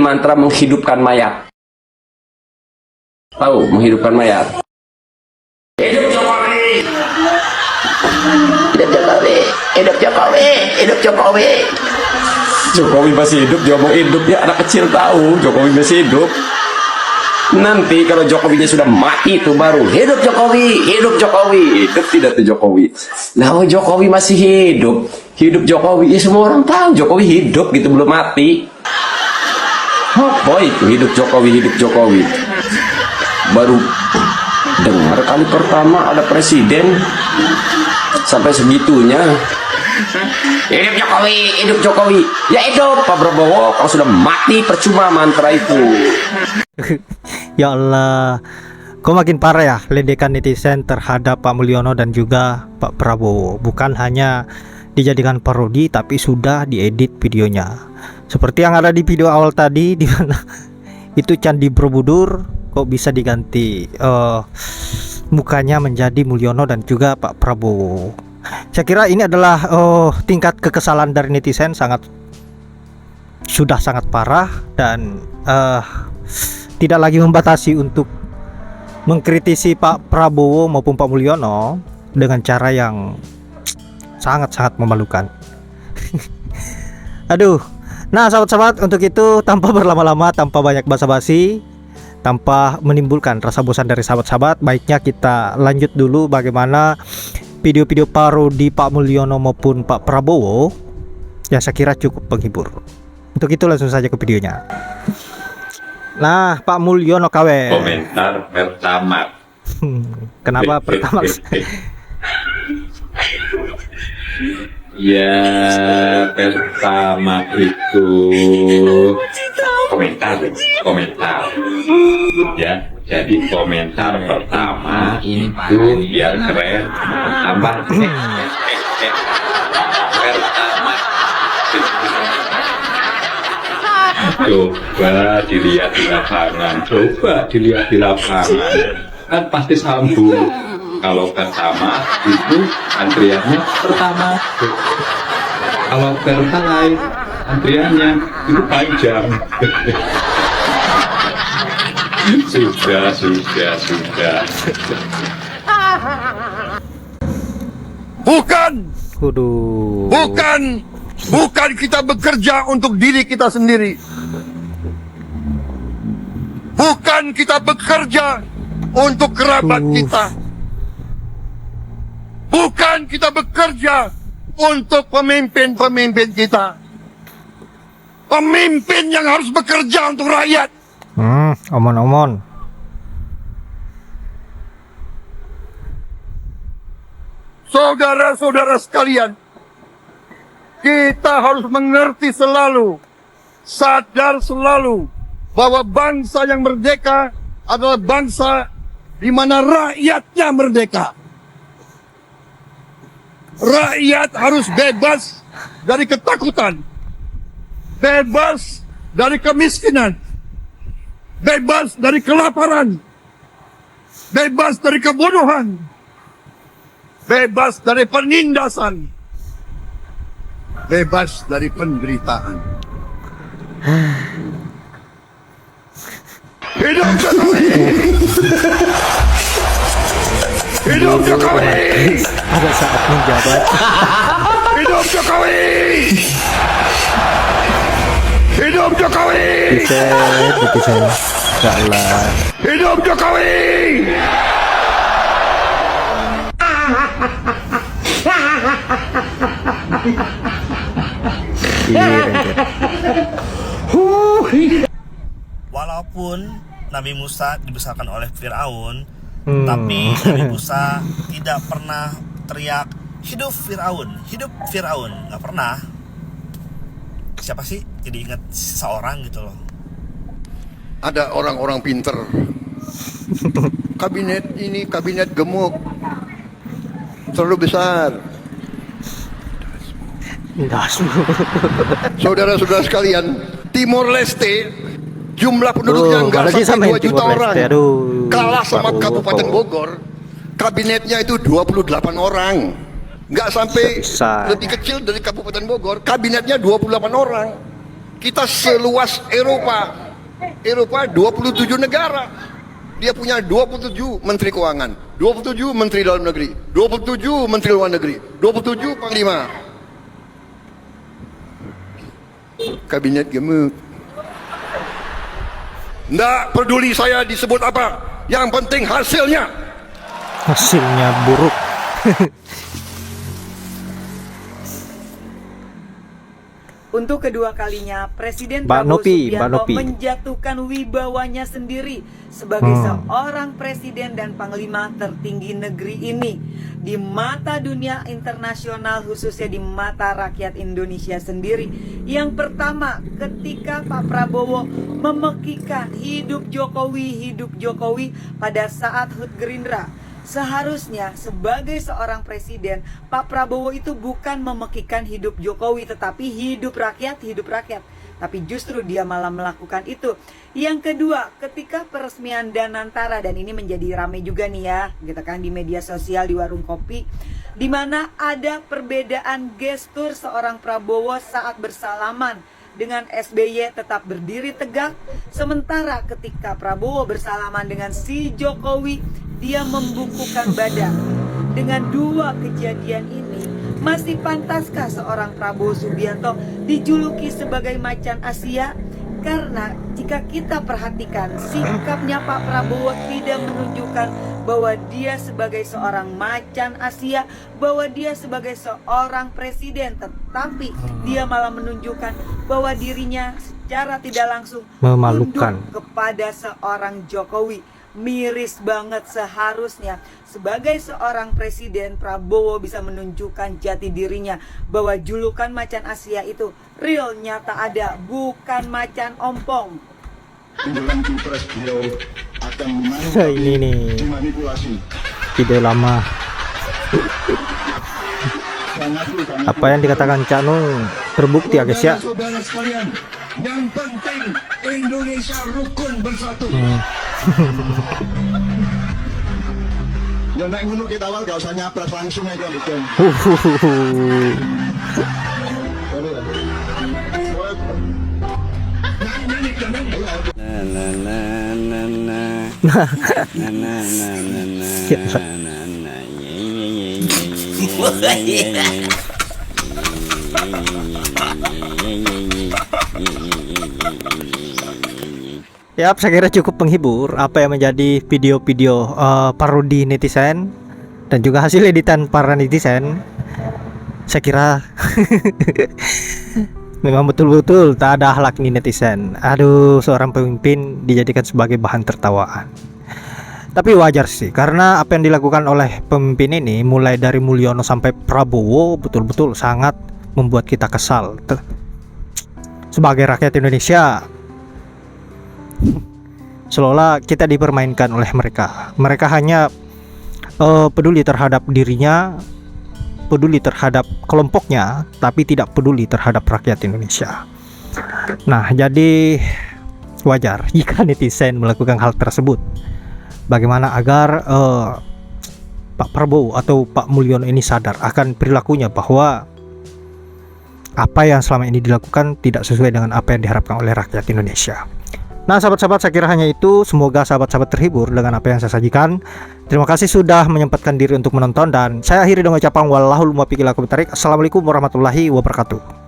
Mantra menghidupkan mayat. Tahu menghidupkan mayat? Hidup Jokowi! Hidup Jokowi! Hidup Jokowi! Hidup Jokowi! Jokowi masih hidup, diomong hidup ya, anak kecil tahu Jokowi masih hidup. Nanti kalau Jokowinya sudah mati itu baru hidup Jokowi, hidup Jokowi, hidup tidak tuh Jokowi. Nah, oh, Jokowi masih hidup, hidup Jokowi, ya semua orang tahu Jokowi hidup gitu, belum mati. Apa itu hidup Jokowi, hidup Jokowi? Baru dengar kali pertama ada presiden sampai segitunya. Hidup Jokowi, hidup Jokowi. Ya hidup Pak Prabowo, kalau sudah mati percuma mantra itu. Ya Allah, kok makin parah ya ledekan netizen terhadap Pak Mulyono dan juga Pak Prabowo. Bukan hanya dijadikan parodi, tapi sudah diedit videonya. Seperti yang ada di video awal tadi, di mana itu Candi Borobudur kok bisa diganti mukanya menjadi Mulyono dan juga Pak Prabowo. Saya kira ini adalah tingkat kekesalan dari netizen sudah sangat parah dan tidak lagi membatasi untuk mengkritisi Pak Prabowo maupun Pak Mulyono dengan cara yang sangat-sangat memalukan. Aduh. Nah, sahabat-sahabat, untuk itu tanpa berlama-lama, tanpa banyak basa-basi, tanpa menimbulkan rasa bosan dari sahabat-sahabat, baiknya kita lanjut dulu bagaimana video-video parodi Pak Mulyono maupun Pak Prabowo yang saya kira cukup menghibur. Untuk itu langsung saja ke videonya. Nah, Pak Mulyono KW. Komentar pertama. Kenapa pertama? Ya, pertama itu komentar ya. Jadi komentar pertama itu biar keren tambah pertama. Coba dilihat di lapangan, kan pasti sambung. Kalau pertama itu antriannya pertama, kalau pertalite antriannya itu panjang. Sudah. Bukan kita bekerja untuk diri kita sendiri. Bukan kita bekerja untuk kerabat kita. Bukan kita bekerja untuk pemimpin-pemimpin kita. Pemimpin yang harus bekerja untuk rakyat. Omon-omon. Saudara-saudara sekalian, kita harus mengerti selalu, sadar selalu bahwa bangsa yang merdeka adalah bangsa di mana rakyatnya merdeka. Rakyat harus bebas dari ketakutan, bebas dari kemiskinan, bebas dari kelaparan, bebas dari kebodohan, bebas dari penindasan, bebas dari penderitaan. Hidup Jokowi! Hidup Jokowi! Pada saat menjabat. Hidup Jokowi! Hidup Jokowi! Bisa. Salah. Hidup Jokowi! Walaupun Nabi Musa dibesarkan oleh Fir'aun, tapi Nabi Musa tidak pernah teriak hidup Fir'aun, nggak pernah. Siapa sih jadi ingat seseorang gitu loh. Ada orang-orang pinter. Kabinet ini kabinet gemuk, terlalu besar. Saudara-saudara sekalian, Timor Leste jumlah penduduknya nggak apalagi sampai 2 sama juta Timor orang. Leste, aduh. Kalah sama Bau, Kabupaten bau. Bogor, kabinetnya itu 28 orang. Nggak sampai Bisa. lebih kecil dari Kabupaten Bogor, kabinetnya 28 orang. Kita seluas Eropa. Eropa 27 negara. Dia punya 27 menteri keuangan, 27 menteri dalam negeri, 27 menteri luar negeri, 27 panglima. Kabinet gemuk. Nggak peduli saya disebut apa, yang penting hasilnya. Hasilnya buruk. Untuk kedua kalinya, Presiden Mbak Prabowo Nopi, Mbak Subianto Nopi. menjatuhkan wibawanya sendiri sebagai seorang presiden dan panglima tertinggi negeri ini di mata dunia internasional, khususnya di mata rakyat Indonesia sendiri. Yang pertama, ketika Pak Prabowo memekikan hidup Jokowi pada saat HUT Gerindra. Seharusnya sebagai seorang presiden, Pak Prabowo itu bukan memekikan hidup Jokowi, tetapi hidup rakyat. Tapi justru dia malah melakukan itu. Yang kedua, ketika peresmian Danantara, dan ini menjadi ramai juga nih ya, gitu kan, di media sosial, di warung kopi, di mana ada perbedaan gestur seorang Prabowo saat bersalaman dengan SBY tetap berdiri tegak, sementara ketika Prabowo bersalaman dengan si Jokowi, dia membukukan badan. Dengan dua kejadian ini, masih pantaskah seorang Prabowo Subianto dijuluki sebagai macan Asia? Karena jika kita perhatikan, sikapnya Pak Prabowo tidak menunjukkan bahwa dia sebagai seorang macan Asia, bahwa dia sebagai seorang presiden, tetapi dia malah menunjukkan bahwa dirinya secara tidak langsung Memalukan. tunduk kepada seorang Jokowi. Miris banget. Seharusnya sebagai seorang presiden, Prabowo bisa menunjukkan jati dirinya bahwa julukan macan Asia itu real, nyata ada, bukan macan ompong. Menjelang pilpres beliau akan Ini nih dimanipulasi. video lama. Apa yang dikatakan Cak Nun terbukti ya guys ya. Saudara sekalian, yang penting Indonesia rukun bersatu. Ya naik gunung kita awal gak usah nyapres langsung aja betul. Ya, saya kira cukup menghibur apa yang menjadi video-video parodi netizen dan juga hasil editan para netizen. Saya kira memang betul-betul tak ada akhlak nih netizen. Aduh, seorang pemimpin dijadikan sebagai bahan tertawaan. Tapi wajar sih, karena apa yang dilakukan oleh pemimpin ini mulai dari Mulyono sampai Prabowo betul-betul sangat membuat kita kesal. Sebagai rakyat Indonesia, seolah kita dipermainkan oleh mereka. Mereka hanya peduli terhadap dirinya, peduli terhadap kelompoknya, tapi tidak peduli terhadap rakyat Indonesia. Nah, jadi wajar jika netizen melakukan hal tersebut. Bagaimana agar Pak Prabowo atau Pak Mulyono ini sadar akan perilakunya, bahwa apa yang selama ini dilakukan tidak sesuai dengan apa yang diharapkan oleh rakyat Indonesia. Nah, sahabat-sahabat, saya kira hanya itu. Semoga sahabat-sahabat terhibur dengan apa yang saya sajikan. Terima kasih sudah menyempatkan diri untuk menonton, dan saya akhiri dengan ucapan wallahul muwaffiq ila aqwamit thoriq. Assalamualaikum warahmatullahi wabarakatuh.